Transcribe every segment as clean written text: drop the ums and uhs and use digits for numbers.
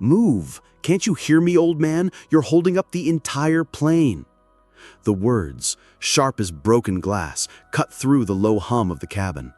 Move! Can't you hear me, old man? You're holding up the entire plane." The words, sharp as broken glass, cut through the low hum of the cabin.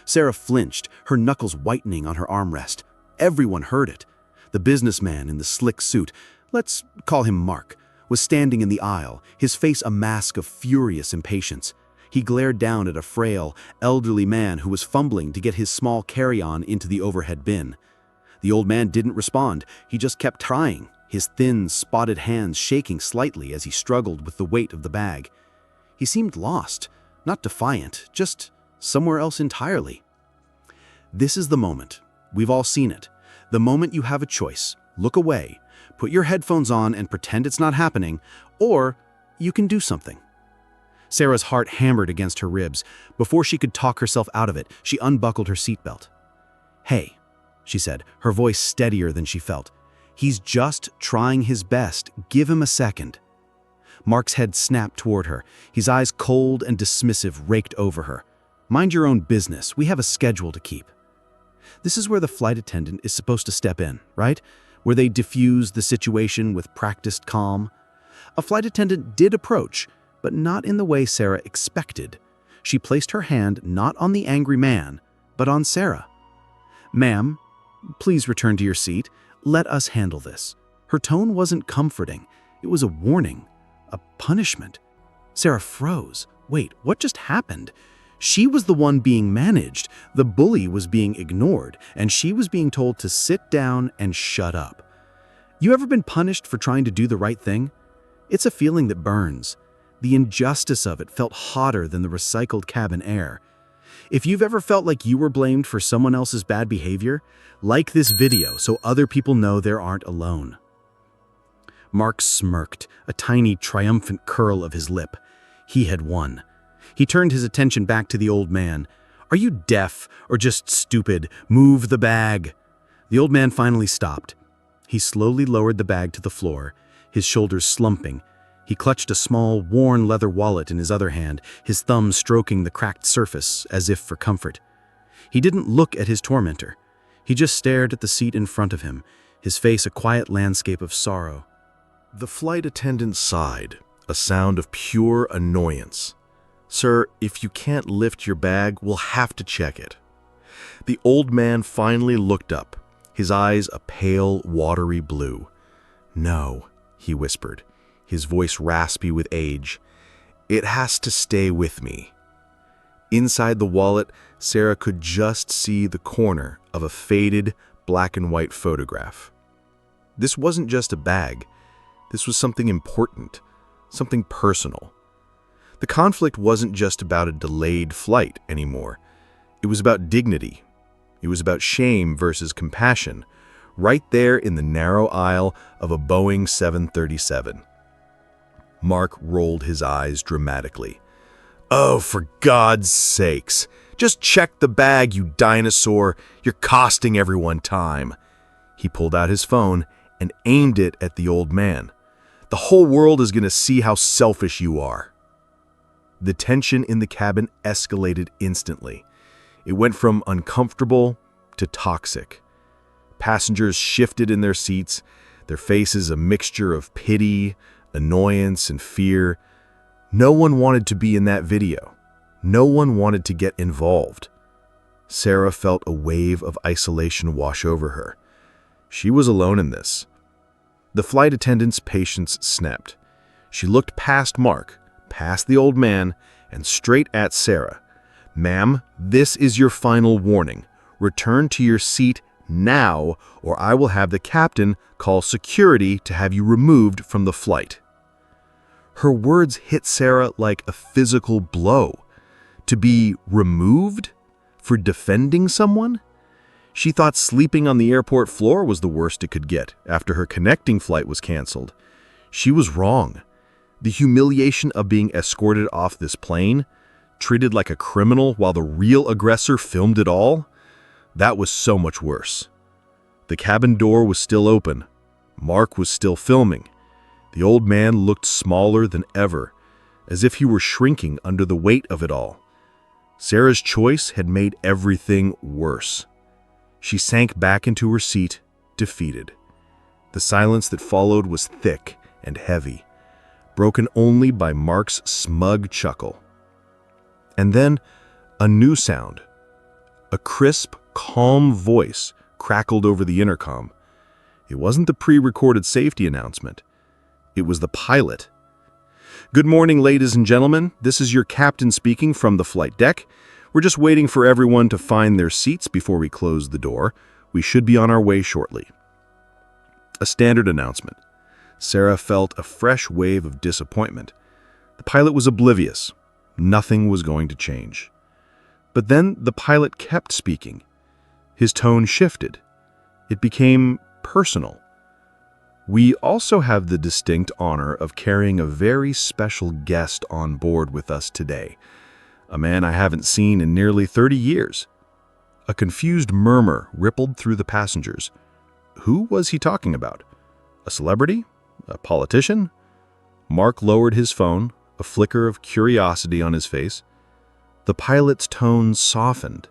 Sarah flinched, her knuckles whitening on her armrest. Everyone heard it. The businessman in the slick suit, let's call him Mark, was standing in the aisle, his face a mask of furious impatience. He glared down at a frail, elderly man who was fumbling to get his small carry-on into the overhead bin. The old man didn't respond, he just kept trying, his thin, spotted hands shaking slightly as he struggled with the weight of the bag. He seemed lost, not defiant, just somewhere else entirely. This is the moment. We've all seen it. The moment you have a choice. Look away, put your headphones on and pretend it's not happening, or you can do something. Sarah's heart hammered against her ribs. Before she could talk herself out of it, she unbuckled her seatbelt. "Hey," she said, her voice steadier than she felt. "He's just trying his best. Give him a second." Mark's head snapped toward her, his eyes cold and dismissive raked over her. "Mind your own business. We have a schedule to keep." This is where the flight attendant is supposed to step in, right? Where they diffuse the situation with practiced calm. A flight attendant did approach, but not in the way Sarah expected. She placed her hand not on the angry man, but on Sarah. "Ma'am, please return to your seat. Let us handle this." Her tone wasn't comforting. It was a warning, a punishment. Sarah froze. Wait, what just happened? She was the one being managed, the bully was being ignored, and she was being told to sit down and shut up. You ever been punished for trying to do the right thing? It's a feeling that burns. The injustice of it felt hotter than the recycled cabin air. If you've ever felt like you were blamed for someone else's bad behavior, like this video so other people know they aren't alone. Mark smirked, a tiny triumphant curl of his lip. He had won. He turned his attention back to the old man. "Are you deaf or just stupid? Move the bag." The old man finally stopped. He slowly lowered the bag to the floor, his shoulders slumping. He clutched a small, worn leather wallet in his other hand, his thumb stroking the cracked surface as if for comfort. He didn't look at his tormentor. He just stared at the seat in front of him, his face a quiet landscape of sorrow. The flight attendant sighed, a sound of pure annoyance. "Sir, if you can't lift your bag, we'll have to check it." The old man finally looked up, his eyes a pale, watery blue. "No," he whispered, his voice raspy with age. "It has to stay with me." Inside the wallet, Sarah could just see the corner of a faded black and white photograph. This wasn't just a bag. This was something important, something personal. The conflict wasn't just about a delayed flight anymore. It was about dignity. It was about shame versus compassion, right there in the narrow aisle of a Boeing 737. Mark rolled his eyes dramatically. "Oh, for God's sakes! Just check the bag, you dinosaur! You're costing everyone time!" He pulled out his phone and aimed it at the old man. "The whole world is going to see how selfish you are." The tension in the cabin escalated instantly. It went from uncomfortable to toxic. Passengers shifted in their seats, their faces a mixture of pity, annoyance, and fear. No one wanted to be in that video. No one wanted to get involved. Sarah felt a wave of isolation wash over her. She was alone in this. The flight attendant's patience snapped. She looked past Mark, past the old man, and straight at Sarah. "Ma'am, this is your final warning. Return to your seat now, or I will have the captain call security to have you removed from the flight." Her words hit Sarah like a physical blow. To be removed? For defending someone? She thought sleeping on the airport floor was the worst it could get after her connecting flight was canceled. She was wrong. The humiliation of being escorted off this plane, treated like a criminal while the real aggressor filmed it all, that was so much worse. The cabin door was still open. Mark was still filming. The old man looked smaller than ever, as if he were shrinking under the weight of it all. Sarah's choice had made everything worse. She sank back into her seat, defeated. The silence that followed was thick and heavy, broken only by Mark's smug chuckle. And then a new sound. A crisp, calm voice crackled over the intercom. It wasn't the pre-recorded safety announcement. It was the pilot. "Good morning, ladies and gentlemen. This is your captain speaking from the flight deck. We're just waiting for everyone to find their seats before we close the door. We should be on our way shortly." A standard announcement. Sarah felt a fresh wave of disappointment. The pilot was oblivious. Nothing was going to change. But then the pilot kept speaking. His tone shifted. It became personal. "We also have the distinct honor of carrying a very special guest on board with us today. A man I haven't seen in nearly 30 years. A confused murmur rippled through the passengers. Who was he talking about? A celebrity? A politician? Mark lowered his phone, a flicker of curiosity on his face. The pilot's tone softened,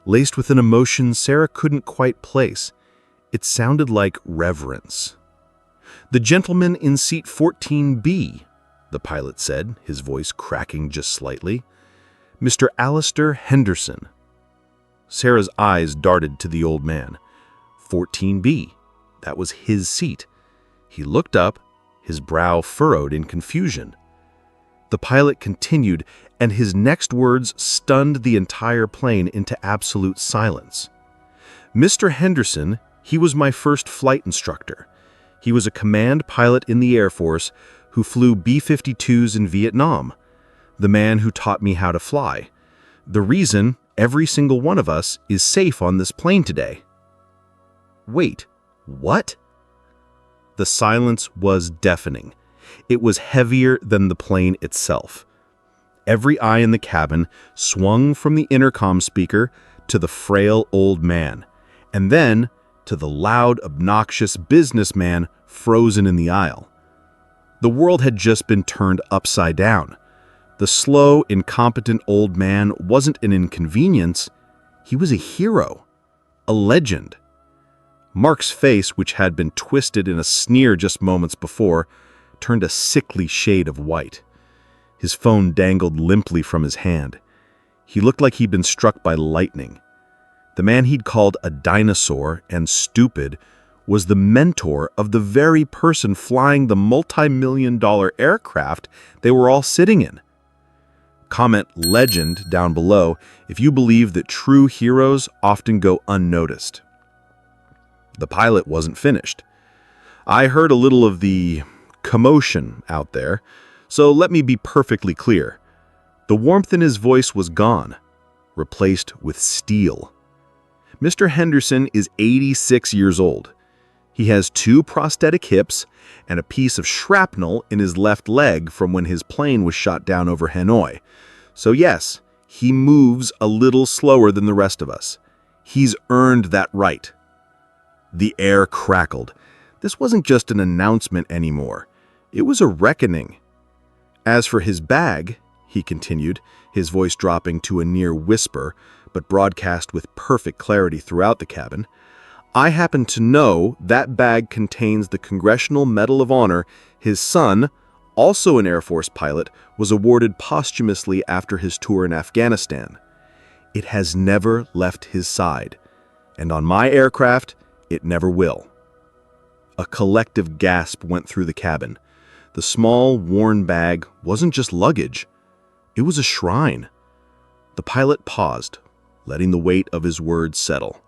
laced with an emotion Sarah couldn't quite place. It sounded like reverence. "The gentleman in seat 14B, the pilot said, his voice cracking just slightly. "Mr. Alistair Henderson." Sarah's eyes darted to the old man. 14B. That was his seat. He looked up, his brow furrowed in confusion. The pilot continued, and his next words stunned the entire plane into absolute silence. "Mr. Henderson, he was my first flight instructor. He was a command pilot in the Air Force who flew B-52s in Vietnam. The man who taught me how to fly. The reason every single one of us is safe on this plane today." Wait, what? The silence was deafening. It was heavier than the plane itself. Every eye in the cabin swung from the intercom speaker to the frail old man, and then to the loud, obnoxious businessman frozen in the aisle. The world had just been turned upside down. The slow, incompetent old man wasn't an inconvenience. He was a hero, a legend. Mark's face, which had been twisted in a sneer just moments before, turned a sickly shade of white. His phone dangled limply from his hand. He looked like he'd been struck by lightning. The man he'd called a dinosaur and stupid was the mentor of the very person flying the multi-million-dollar aircraft they were all sitting in. Comment legend down below if you believe that true heroes often go unnoticed. The pilot wasn't finished. "I heard a little of the commotion out there, so let me be perfectly clear." The warmth in his voice was gone, replaced with steel. "Mr. Henderson is 86 years old. He has 2 prosthetic hips and a piece of shrapnel in his left leg from when his plane was shot down over Hanoi. So yes, he moves a little slower than the rest of us. He's earned that right." The air crackled. This wasn't just an announcement anymore. It was a reckoning. "As for his bag," he continued, his voice dropping to a near whisper, but broadcast with perfect clarity throughout the cabin, "I happen to know that bag contains the Congressional Medal of Honor his son, also an Air Force pilot, was awarded posthumously after his tour in Afghanistan. It has never left his side, and on my aircraft, it never will." A collective gasp went through the cabin. The small, worn bag wasn't just luggage. It was a shrine. The pilot paused, letting the weight of his words settle.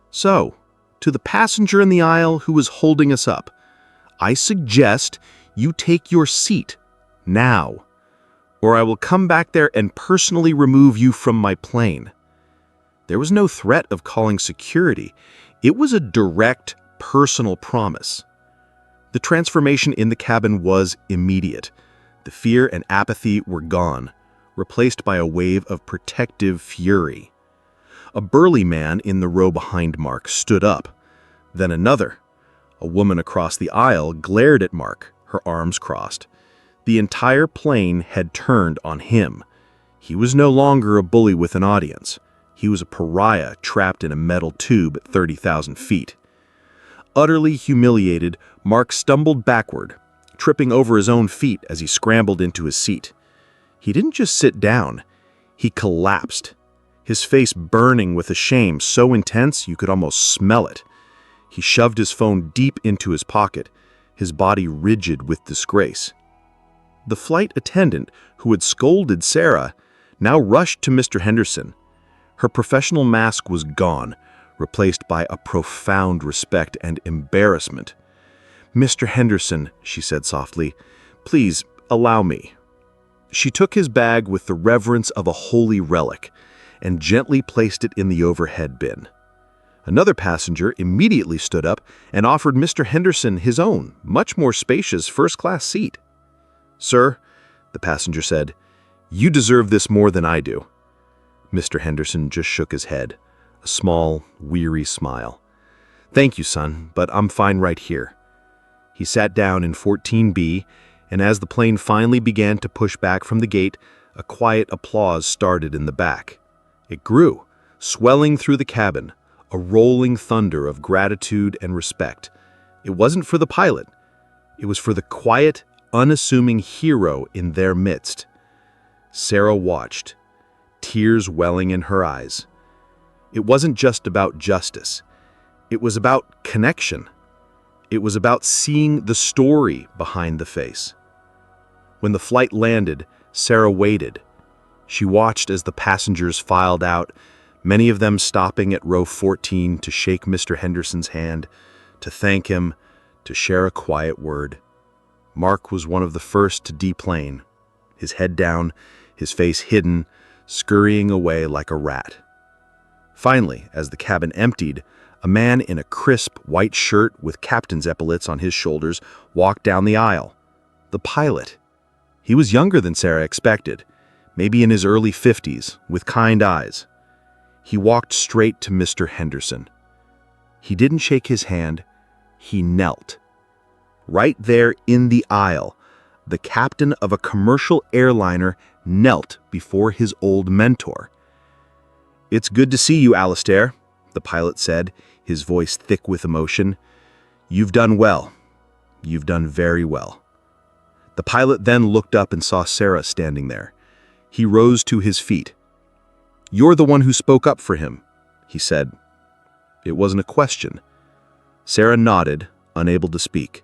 "So, to the passenger in the aisle who was holding us up, I suggest you take your seat now, or I will come back there and personally remove you from my plane." There was no threat of calling security. It was a direct, personal promise. The transformation in the cabin was immediate. The fear and apathy were gone, replaced by a wave of protective fury. A burly man in the row behind Mark stood up. Then another. A woman across the aisle glared at Mark, her arms crossed. The entire plane had turned on him. He was no longer a bully with an audience. He was a pariah trapped in a metal tube at 30,000 feet. Utterly humiliated, Mark stumbled backward, tripping over his own feet as he scrambled into his seat. He didn't just sit down, he collapsed, his face burning with a shame so intense you could almost smell it. He shoved his phone deep into his pocket, his body rigid with disgrace. The flight attendant, who had scolded Sarah, now rushed to Mr. Henderson. Her professional mask was gone, replaced by a profound respect and embarrassment. "Mr. Henderson," she said softly, "please allow me." She took his bag with the reverence of a holy relic and gently placed it in the overhead bin. Another passenger immediately stood up and offered Mr. Henderson his own, much more spacious first-class seat. "Sir," the passenger said, "you deserve this more than I do." Mr. Henderson just shook his head, a small, weary smile. "Thank you, son, but I'm fine right here." He sat down in 14B, and as the plane finally began to push back from the gate, a quiet applause started in the back. It grew, swelling through the cabin, a rolling thunder of gratitude and respect. It wasn't for the pilot. It was for the quiet, unassuming hero in their midst. Sarah watched, tears welling in her eyes. It wasn't just about justice. It was about connection. It was about seeing the story behind the face. When the flight landed, Sarah waited. She watched as the passengers filed out, many of them stopping at row 14 to shake Mr. Henderson's hand, to thank him, to share a quiet word. Mark was one of the first to deplane, his head down, his face hidden, scurrying away like a rat. Finally, as the cabin emptied, a man in a crisp white shirt with captain's epaulets on his shoulders walked down the aisle. The pilot. He was younger than Sarah expected, maybe in his early 50s, with kind eyes. He walked straight to Mr. Henderson. He didn't shake his hand, he knelt. Right there in the aisle, the captain of a commercial airliner knelt before his old mentor. "It's good to see you, Alistair," the pilot said, his voice thick with emotion. "You've done well. You've done very well." The pilot then looked up and saw Sarah standing there. He rose to his feet. "You're the one who spoke up for him," he said. It wasn't a question. Sarah nodded, unable to speak.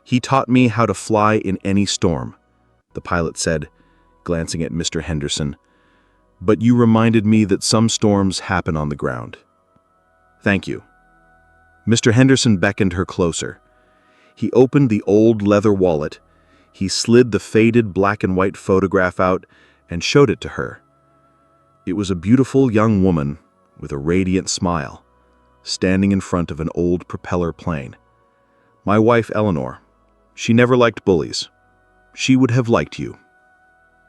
"He taught me how to fly in any storm," the pilot said, glancing at Mr. Henderson. "But you reminded me that some storms happen on the ground." "Thank you." Mr. Henderson beckoned her closer. He opened the old leather wallet. He slid the faded black and white photograph out and showed it to her. It was a beautiful young woman with a radiant smile, standing in front of an old propeller plane. "My wife, Eleanor. She never liked bullies. She would have liked you."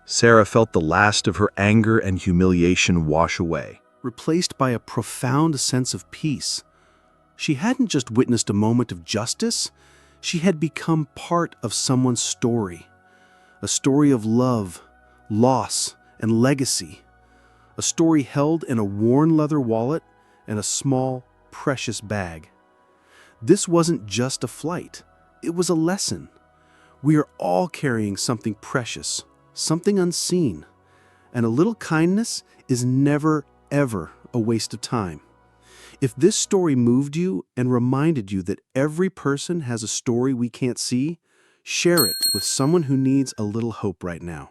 Sarah felt the last of her anger and humiliation wash away, replaced by a profound sense of peace. She hadn't just witnessed a moment of justice, she had become part of someone's story. A story of love, loss, and legacy. A story held in a worn leather wallet and a small, precious bag. This wasn't just a flight, it was a lesson. We are all carrying something precious, something unseen, and a little kindness is never, ever a waste of time. If this story moved you and reminded you that every person has a story we can't see, share it with someone who needs a little hope right now.